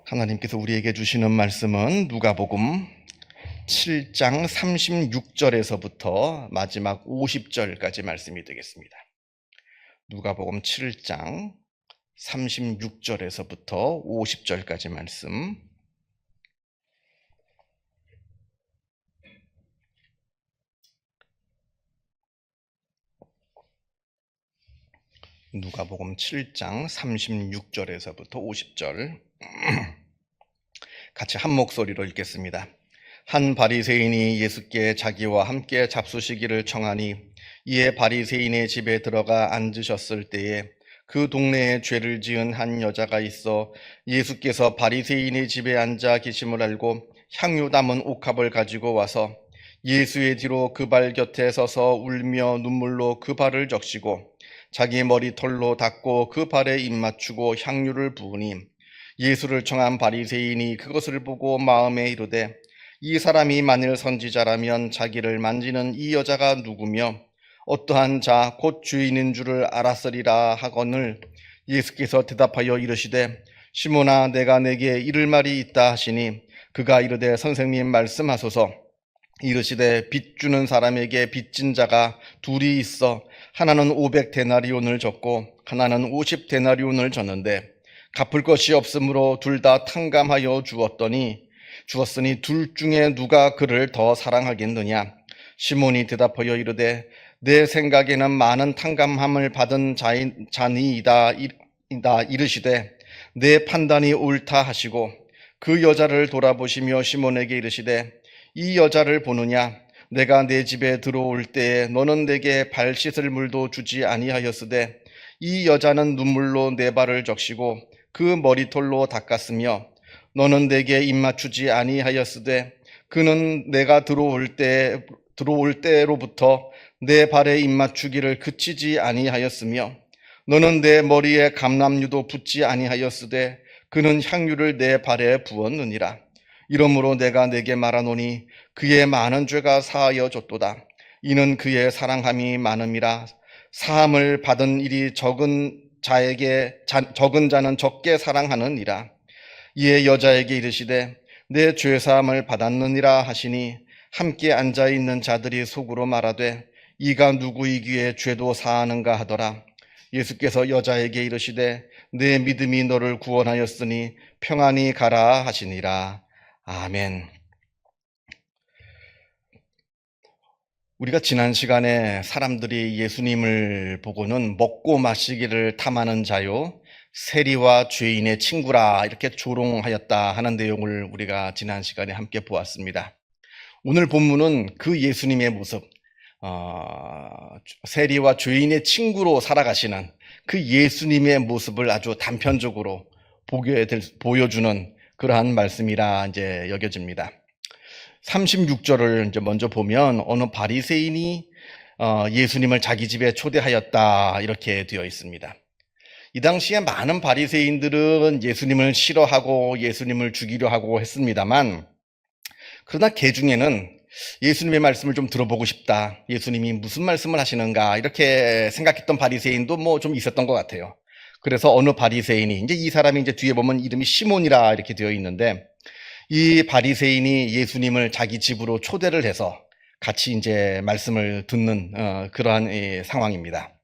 하나님께서 우리에게 주시는 말씀은 누가복음 7장 36절에서부터 마지막 50절까지 말씀이 되겠습니다. 누가복음 7장 36절에서부터 50절까지 말씀. 누가복음 7장 36절에서부터 50절 같이 한 목소리로 읽겠습니다. 한 바리새인이 예수께 자기와 함께 잡수시기를 청하니 이에 바리새인의 집에 들어가 앉으셨을 때에 그 동네에 죄를 지은 한 여자가 있어 예수께서 바리새인의 집에 앉아 계심을 알고 향유 담은 옥합을 가지고 와서 예수의 뒤로 그 발 곁에 서서 울며 눈물로 그 발을 적시고 자기 머리털로 닦고 그 발에 입 맞추고 향유를 부으니 예수를 청한 바리새인이 그것을 보고 마음에 이르되 이 사람이 만일 선지자라면 자기를 만지는 이 여자가 누구며 어떠한 자 곧 죄인인 줄을 알았으리라 하거늘 예수께서 대답하여 이르시되 시몬아 내가 내게 이를 말이 있다 하시니 그가 이르되 선생님 말씀하소서. 이르시되 빚 주는 사람에게 빚진 자가 둘이 있어 하나는 500데나리온을 줬고 하나는 50데나리온을 줬는데 갚을 것이 없으므로 둘 다 탕감하여 주었으니 둘 중에 누가 그를 더 사랑하겠느냐. 시몬이 대답하여 이르되 내 생각에는 많은 탕감함을 받은 자니이다. 이르시되 내 판단이 옳다 하시고 그 여자를 돌아보시며 시몬에게 이르시되 이 여자를 보느냐. 내가 내 집에 들어올 때에 너는 내게 발 씻을 물도 주지 아니하였으되 이 여자는 눈물로 내 발을 적시고 그 머리털로 닦았으며 너는 내게 입 맞추지 아니하였으되 그는 내가 들어올 때로부터 내 발에 입 맞추기를 그치지 아니하였으며 너는 내 머리에 감람유도 붓지 아니하였으되 그는 향유를 내 발에 부었느니라. 이러므로 내가 내게 말하노니 그의 많은 죄가 사하여 졌도다. 이는 그의 사랑함이 많음이라. 사함을 받은 일이 적은 자는 적게 사랑하느니라. 이에 여자에게 이르시되 내 죄사함을 받았느니라 하시니 함께 앉아있는 자들이 속으로 말하되 이가 누구이기에 죄도 사하는가 하더라. 예수께서 여자에게 이르시되 내 믿음이 너를 구원하였으니 평안히 가라 하시니라. 아멘. 우리가 지난 시간에 사람들이 예수님을 보고는 먹고 마시기를 탐하는 자요, 세리와 죄인의 친구라 이렇게 조롱하였다 하는 내용을 우리가 지난 시간에 함께 보았습니다. 오늘 본문은 그 예수님의 모습, 세리와 죄인의 친구로 살아가시는 그 예수님의 모습을 아주 단편적으로 보여주는 그러한 말씀이라 이제 여겨집니다. 36절을 이제 먼저 보면 어느 바리새인이 예수님을 자기 집에 초대하였다 이렇게 되어 있습니다. 이 당시에 많은 바리새인들은 예수님을 싫어하고 예수님을 죽이려 하고 했습니다만 그러나 개 중에는 예수님의 말씀을 좀 들어보고 싶다. 예수님이 무슨 말씀을 하시는가 이렇게 생각했던 바리새인도 뭐 좀 있었던 것 같아요. 그래서 어느 바리새인이 이제 이 사람이 이제 뒤에 보면 이름이 시몬이라 이렇게 되어 있는데 이 바리새인이 예수님을 자기 집으로 초대를 해서 같이 이제 말씀을 듣는 그러한 상황입니다.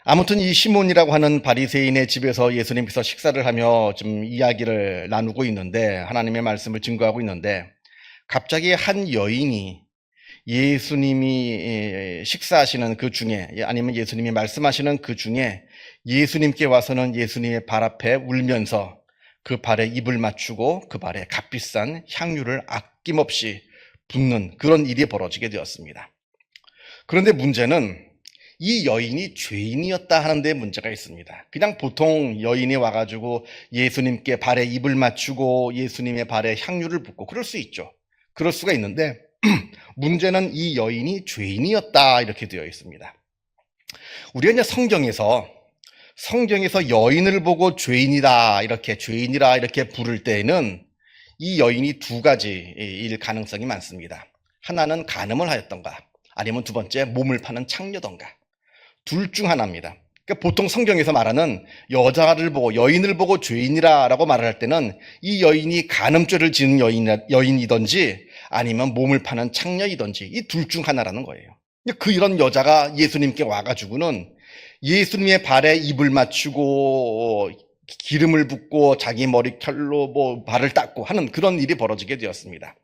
아무튼 이 시몬이라고 하는 바리새인의 집에서 예수님께서 식사를 하며 좀 이야기를 나누고 있는데 하나님의 말씀을 증거하고 있는데 갑자기 한 여인이 예수님이 식사하시는 그 중에 아니면 예수님이 말씀하시는 그 중에 예수님께 와서는 예수님의 발 앞에 울면서 그 발에 입을 맞추고 그 발에 값비싼 향유를 아낌없이 붓는 그런 일이 벌어지게 되었습니다. 그런데 문제는 이 여인이 죄인이었다 하는 데 문제가 있습니다. 그냥 보통 여인이 와가지고 예수님께 발에 입을 맞추고 예수님의 발에 향유를 붓고 그럴 수 있죠. 그럴 수가 있는데 문제는 이 여인이 죄인이었다 이렇게 되어 있습니다. 우리가 이제 성경에서 여인을 보고 죄인이라 이렇게 부를 때에는 이 여인이 두 가지일 가능성이 많습니다. 하나는 간음을 하였던가 아니면 두 번째 몸을 파는 창녀던가 둘 중 하나입니다. 그러니까 보통 성경에서 말하는 여자를 보고 여인을 보고 죄인이라고 말을 할 때는 이 여인이 간음죄를 지은 여인이든지 아니면 몸을 파는 창녀이든지 이 둘 중 하나라는 거예요. 이런 여자가 예수님께 와가지고는 예수님의 발에 입을 맞추고 기름을 붓고 자기 머리칼로 발을 닦고 하는 그런 일이 벌어지게 되었습니다.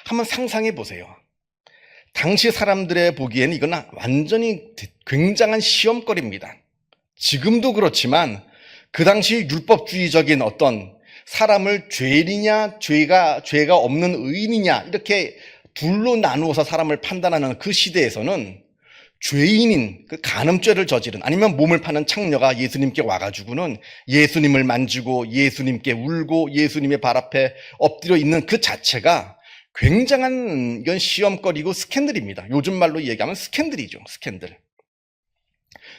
한번 상상해 보세요. 당시 사람들의 보기에는 이건 완전히 굉장한 시험거리입니다. 지금도 그렇지만 그 당시 율법주의적인 어떤 사람을 죄인이냐 죄가 없는 의인이냐 이렇게 둘로 나누어서 사람을 판단하는 그 시대에서는 죄인인 그 간음죄를 저지른 아니면 몸을 파는 창녀가 예수님께 와가지고는 예수님을 만지고 예수님께 울고 예수님의 발 앞에 엎드려 있는 그 자체가 굉장한 이건 시험거리고 스캔들입니다. 요즘 말로 얘기하면 스캔들이죠. 스캔들.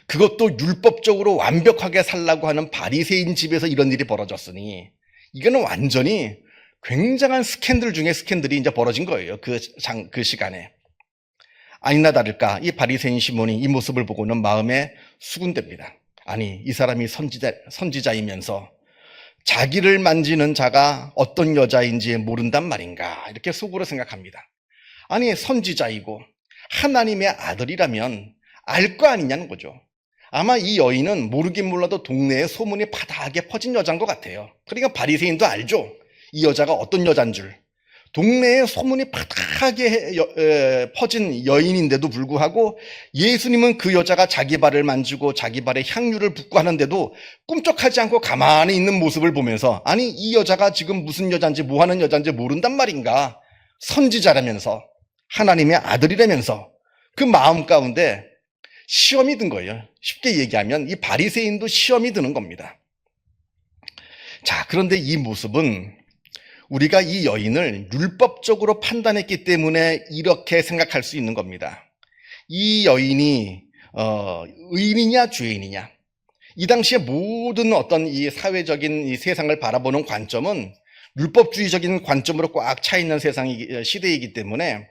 그것도 율법적으로 완벽하게 살라고 하는 바리새인 집에서 이런 일이 벌어졌으니 이거는 완전히 굉장한 스캔들 중에 스캔들이 이제 벌어진 거예요. 그 시간에. 아니나 다를까 이 바리새인 시몬이 이 모습을 보고는 마음에 수군댑니다. 아니 이 사람이 선지자이면서 자기를 만지는 자가 어떤 여자인지 모른단 말인가 이렇게 속으로 생각합니다. 아니 선지자이고 하나님의 아들이라면 알 거 아니냐는 거죠. 아마 이 여인은 모르긴 몰라도 동네에 소문이 파다하게 퍼진 여자인 것 같아요. 그러니까 바리새인도 알죠. 이 여자가 어떤 여자인 줄. 동네에 소문이 파다하게 퍼진 여인인데도 불구하고 예수님은 그 여자가 자기 발을 만지고 자기 발에 향유를 붓고 하는데도 꿈쩍하지 않고 가만히 있는 모습을 보면서 아니 이 여자가 지금 무슨 여자인지 뭐 하는 여자인지 모른단 말인가. 선지자라면서 하나님의 아들이라면서 그 마음 가운데 시험이 든 거예요. 쉽게 얘기하면 이 바리새인도 시험이 드는 겁니다. 자, 그런데 이 모습은 우리가 이 여인을 율법적으로 판단했기 때문에 이렇게 생각할 수 있는 겁니다. 이 여인이 의인이냐 죄인이냐. 이 당시에 모든 어떤 이 사회적인 이 세상을 바라보는 관점은 율법주의적인 관점으로 꽉 차 있는 시대이기 때문에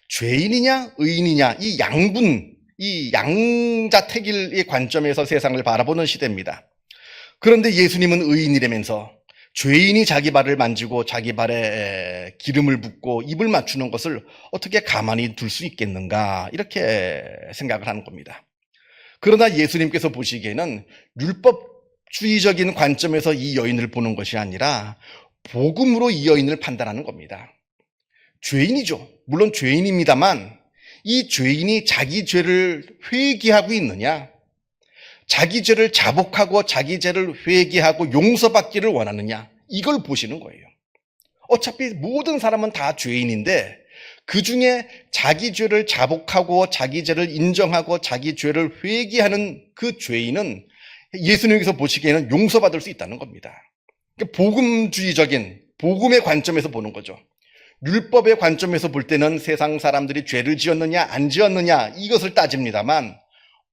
죄인이냐 의인이냐 이 양분, 이 양자택일의 관점에서 세상을 바라보는 시대입니다. 그런데 예수님은 의인이라면서 죄인이 자기 발을 만지고 자기 발에 기름을 붓고 입을 맞추는 것을 어떻게 가만히 둘 수 있겠는가 이렇게 생각을 하는 겁니다. 그러나 예수님께서 보시기에는 율법주의적인 관점에서 이 여인을 보는 것이 아니라 복음으로 이 여인을 판단하는 겁니다. 죄인이죠. 물론 죄인입니다만 이 죄인이 자기 죄를 회개하고 있느냐, 자기 죄를 자복하고 자기 죄를 회개하고 용서받기를 원하느냐, 이걸 보시는 거예요. 어차피 모든 사람은 다 죄인인데 그 중에 자기 죄를 자복하고 자기 죄를 인정하고 자기 죄를 회개하는 그 죄인은 예수님께서 보시기에는 용서받을 수 있다는 겁니다. 복음주의적인 복음의 관점에서 보는 거죠. 율법의 관점에서 볼 때는 세상 사람들이 죄를 지었느냐 안 지었느냐 이것을 따집니다만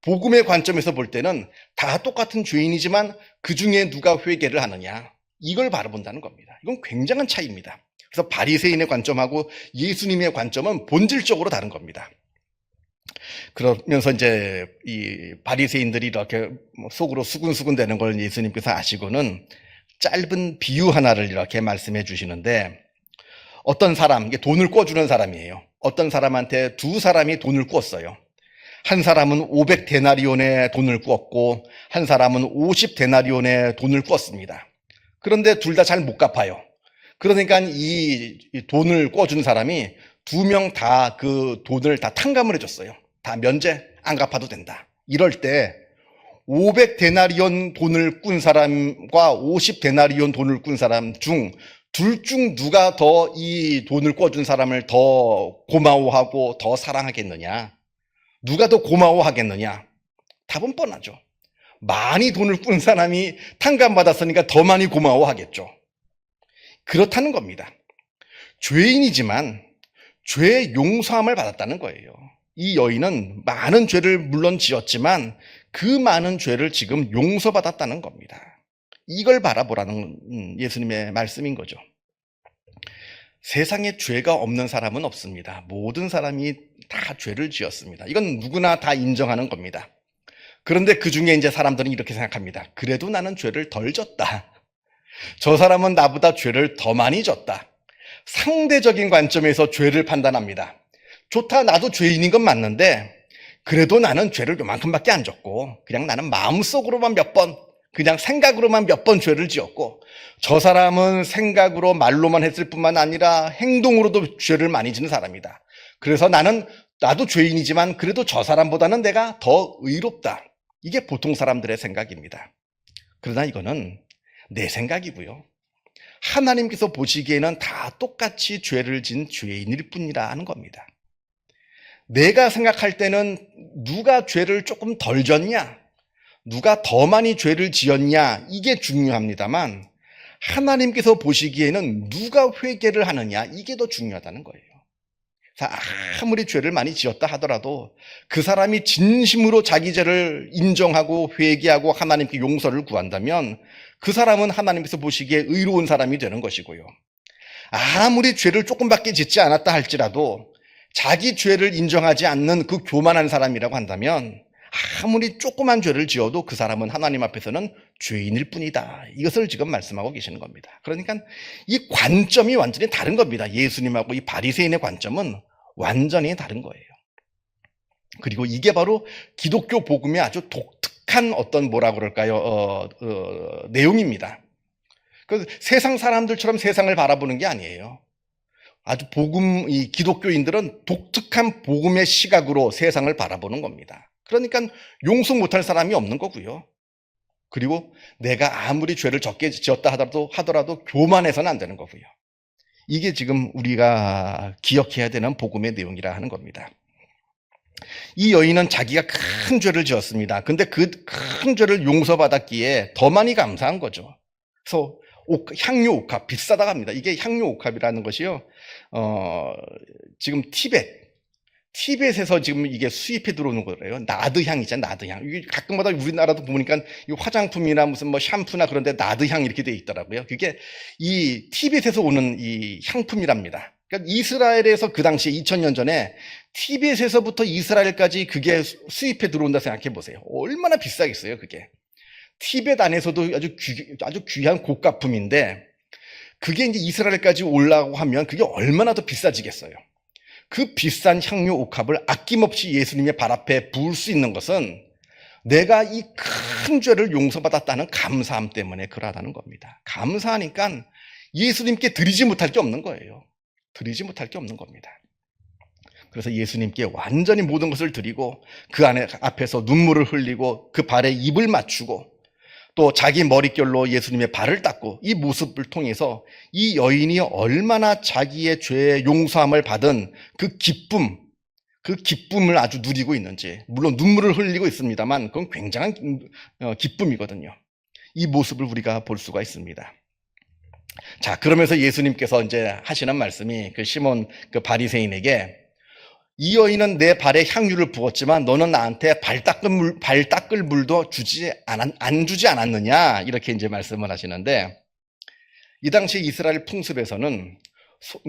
복음의 관점에서 볼 때는 다 똑같은 죄인이지만 그 중에 누가 회개를 하느냐 이걸 바라본다는 겁니다. 이건 굉장한 차이입니다. 그래서 바리새인의 관점하고 예수님의 관점은 본질적으로 다른 겁니다. 그러면서 이제 이 바리새인들이 이렇게 속으로 수군수군 되는 걸 예수님께서 아시고는 짧은 비유 하나를 이렇게 말씀해 주시는데 어떤 사람, 이게 돈을 꿔주는 사람이에요. 어떤 사람한테 두 사람이 돈을 꿨어요. 한 사람은 500데나리온의 돈을 꿨고 한 사람은 50데나리온의 돈을 꿨습니다. 그런데 둘 다 잘 못 갚아요. 그러니까 이 돈을 꿔준 사람이 두 명 다 그 돈을 다 탕감을 해줬어요. 다 면제 안 갚아도 된다. 이럴 때 500데나리온 돈을 꾼 사람과 50데나리온 돈을 꾼 사람 중 둘 중 누가 더 이 돈을 꿔준 사람을 더 고마워하고 더 사랑하겠느냐? 누가 더 고마워하겠느냐? 답은 뻔하죠. 많이 돈을 꾼 사람이 탕감받았으니까 더 많이 고마워하겠죠. 그렇다는 겁니다. 죄인이지만 죄의 용서함을 받았다는 거예요. 이 여인은 많은 죄를 물론 지었지만 그 많은 죄를 지금 용서받았다는 겁니다. 이걸 바라보라는 예수님의 말씀인 거죠. 세상에 죄가 없는 사람은 없습니다. 모든 사람이 다 죄를 지었습니다. 이건 누구나 다 인정하는 겁니다. 그런데 그 중에 이제 사람들은 이렇게 생각합니다. 그래도 나는 죄를 덜 졌다. 저 사람은 나보다 죄를 더 많이 졌다. 상대적인 관점에서 죄를 판단합니다. 좋다, 나도 죄인인 건 맞는데 그래도 나는 죄를 요만큼밖에 안 졌고 그냥 나는 마음속으로만 몇 번, 그냥 생각으로만 몇 번 죄를 지었고 저 사람은 생각으로 말로만 했을 뿐만 아니라 행동으로도 죄를 많이 지는 사람이다. 그래서 나도 죄인이지만 그래도 저 사람보다는 내가 더 의롭다. 이게 보통 사람들의 생각입니다. 그러나 이거는 내 생각이고요. 하나님께서 보시기에는 다 똑같이 죄를 진 죄인일 뿐이라 하는 겁니다. 내가 생각할 때는 누가 죄를 조금 덜 졌냐, 누가 더 많이 죄를 지었냐, 이게 중요합니다만 하나님께서 보시기에는 누가 회개를 하느냐, 이게 더 중요하다는 거예요. 아무리 죄를 많이 지었다 하더라도 그 사람이 진심으로 자기 죄를 인정하고 회개하고 하나님께 용서를 구한다면 그 사람은 하나님께서 보시기에 의로운 사람이 되는 것이고요. 아무리 죄를 조금밖에 짓지 않았다 할지라도 자기 죄를 인정하지 않는 그 교만한 사람이라고 한다면 아무리 조그만 죄를 지어도 그 사람은 하나님 앞에서는 죄인일 뿐이다. 이것을 지금 말씀하고 계시는 겁니다. 그러니까 이 관점이 완전히 다른 겁니다. 예수님하고 이 바리새인의 관점은 완전히 다른 거예요. 그리고 이게 바로 기독교 복음의 아주 독특한 어떤 뭐라 그럴까요? 내용입니다. 그 세상 사람들처럼 세상을 바라보는 게 아니에요. 아주 이 기독교인들은 독특한 복음의 시각으로 세상을 바라보는 겁니다. 그러니까 용서 못할 사람이 없는 거고요. 그리고 내가 아무리 죄를 적게 지었다 하더라도 교만해서는 안 되는 거고요. 이게 지금 우리가 기억해야 되는 복음의 내용이라 하는 겁니다. 이 여인은 자기가 큰 죄를 지었습니다. 근데 그 큰 죄를 용서받았기에 더 많이 감사한 거죠. 그래서 향유 옥합, 비싸다고 합니다. 이게 향유 옥합이라는 것이요. 지금 티벳에서 지금 이게 수입해 들어오는 거래요. 나드향 있잖아요, 나드향. 이게 가끔마다 우리나라도 보니까 이 화장품이나 무슨 뭐 샴푸나 그런 데 나드향 이렇게 돼 있더라고요. 그게 이 티벳에서 오는 이 향품이랍니다. 그러니까 이스라엘에서 그 당시에 2000년 전에 티벳에서부터 이스라엘까지 그게 수입해 들어온다 생각해 보세요. 얼마나 비싸겠어요, 그게. 티벳 안에서도 아주 귀한 고가품인데 그게 이제 이스라엘까지 올라가고 하면 그게 얼마나 더 비싸지겠어요. 그 비싼 향유 옥합을 아낌없이 예수님의 발 앞에 부을 수 있는 것은 내가 이 큰 죄를 용서받았다는 감사함 때문에 그러하다는 겁니다. 감사하니까 예수님께 드리지 못할 게 없는 거예요. 드리지 못할 게 없는 겁니다. 그래서 예수님께 완전히 모든 것을 드리고 그 앞에서 눈물을 흘리고 그 발에 입을 맞추고 또 자기 머릿결로 예수님의 발을 닦고 이 모습을 통해서 이 여인이 얼마나 자기의 죄의 용서함을 받은 그 기쁨을 아주 누리고 있는지, 물론 눈물을 흘리고 있습니다만 그건 굉장한 기쁨이거든요. 이 모습을 우리가 볼 수가 있습니다. 자, 그러면서 예수님께서 이제 하시는 말씀이 그 시몬 그 바리새인에게 이 여인은 내 발에 향유를 부었지만 너는 나한테 발 닦을 물도 안 주지 않았느냐, 이렇게 이제 말씀을 하시는데, 이 당시 이스라엘 풍습에서는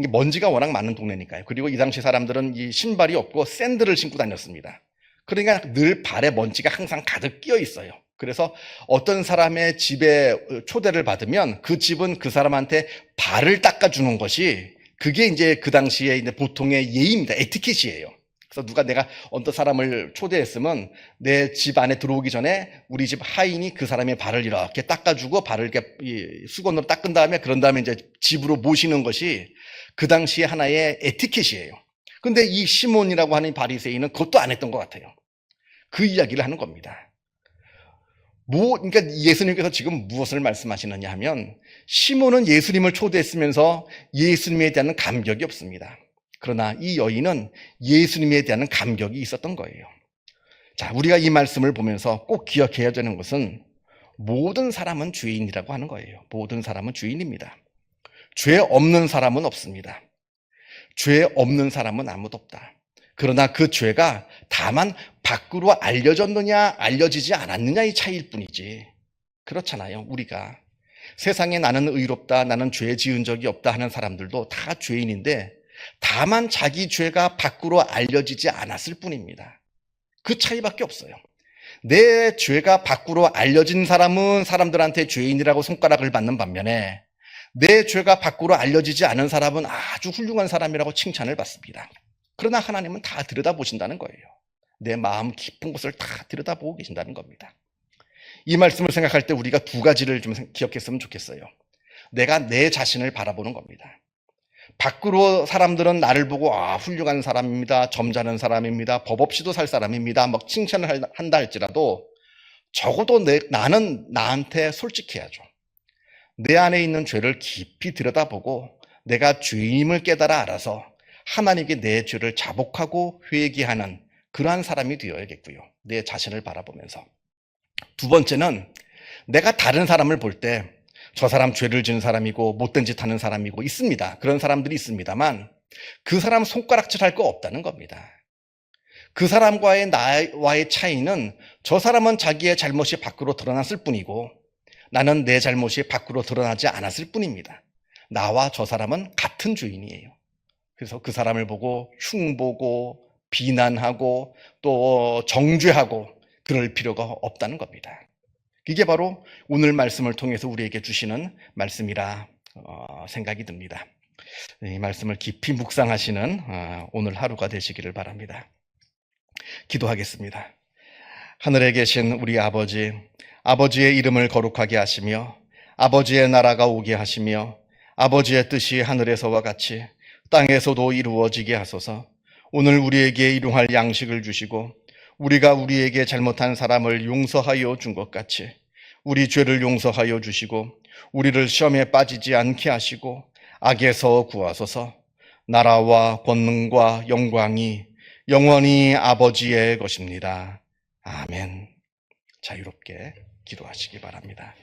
먼지가 워낙 많은 동네니까요. 그리고 이 당시 사람들은 이 신발이 없고 샌들을 신고 다녔습니다. 그러니까 늘 발에 먼지가 항상 가득 끼어 있어요. 그래서 어떤 사람의 집에 초대를 받으면 그 집은 그 사람한테 발을 닦아주는 것이 그게 이제 그 당시에 이제 보통의 예의입니다. 에티켓이에요. 그래서 내가 어떤 사람을 초대했으면 내 집 안에 들어오기 전에 우리 집 하인이 그 사람의 발을 이렇게 닦아주고 발을 이렇게 수건으로 닦은 다음에 그런 다음에 이제 집으로 모시는 것이 그 당시에 하나의 에티켓이에요. 근데 이 시몬이라고 하는 바리새인은 그것도 안 했던 것 같아요. 그 이야기를 하는 겁니다. 그러니까 예수님께서 지금 무엇을 말씀하시느냐 하면 시몬은 예수님을 초대했으면서 예수님에 대한 감격이 없습니다. 그러나 이 여인은 예수님에 대한 감격이 있었던 거예요. 자, 우리가 이 말씀을 보면서 꼭 기억해야 되는 것은 모든 사람은 죄인이라고 하는 거예요. 모든 사람은 죄인입니다. 죄 없는 사람은 없습니다. 죄 없는 사람은 아무도 없다. 그러나 그 죄가 다만 밖으로 알려졌느냐 알려지지 않았느냐의 차이일 뿐이지, 그렇잖아요. 우리가 세상에 나는 의롭다, 나는 죄 지은 적이 없다 하는 사람들도 다 죄인인데 다만 자기 죄가 밖으로 알려지지 않았을 뿐입니다. 그 차이밖에 없어요. 내 죄가 밖으로 알려진 사람은 사람들한테 죄인이라고 손가락을 받는 반면에 내 죄가 밖으로 알려지지 않은 사람은 아주 훌륭한 사람이라고 칭찬을 받습니다. 그러나 하나님은 다 들여다보신다는 거예요. 내 마음 깊은 곳을 다 들여다보고 계신다는 겁니다. 이 말씀을 생각할 때 우리가 두 가지를 좀 기억했으면 좋겠어요. 내가 내 자신을 바라보는 겁니다. 밖으로 사람들은 나를 보고 훌륭한 사람입니다. 점잖은 사람입니다. 법 없이도 살 사람입니다. 막 칭찬을 한다 할지라도 적어도 나는 나한테 솔직해야죠. 내 안에 있는 죄를 깊이 들여다보고 내가 죄임을 깨달아 알아서 하나님께 내 죄를 자복하고 회개하는 그러한 사람이 되어야겠고요. 내 자신을 바라보면서. 두 번째는 내가 다른 사람을 볼 때 저 사람 죄를 지은 사람이고 못된 짓 하는 사람이고 있습니다. 그런 사람들이 있습니다만 그 사람 손가락질 할 거 없다는 겁니다. 그 사람과의 나와의 차이는 저 사람은 자기의 잘못이 밖으로 드러났을 뿐이고 나는 내 잘못이 밖으로 드러나지 않았을 뿐입니다. 나와 저 사람은 같은 죄인이에요. 그래서 그 사람을 보고 흉보고 비난하고 또 정죄하고 그럴 필요가 없다는 겁니다. 이게 바로 오늘 말씀을 통해서 우리에게 주시는 말씀이라 생각이 듭니다. 이 말씀을 깊이 묵상하시는 오늘 하루가 되시기를 바랍니다. 기도하겠습니다. 하늘에 계신 우리 아버지, 아버지의 이름을 거룩하게 하시며 아버지의 나라가 오게 하시며 아버지의 뜻이 하늘에서와 같이 땅에서도 이루어지게 하소서. 오늘 우리에게 일용할 양식을 주시고 우리가 우리에게 잘못한 사람을 용서하여 준 것 같이 우리 죄를 용서하여 주시고 우리를 시험에 빠지지 않게 하시고 악에서 구하소서. 나라와 권능과 영광이 영원히 아버지의 것입니다. 아멘. 자유롭게 기도하시기 바랍니다.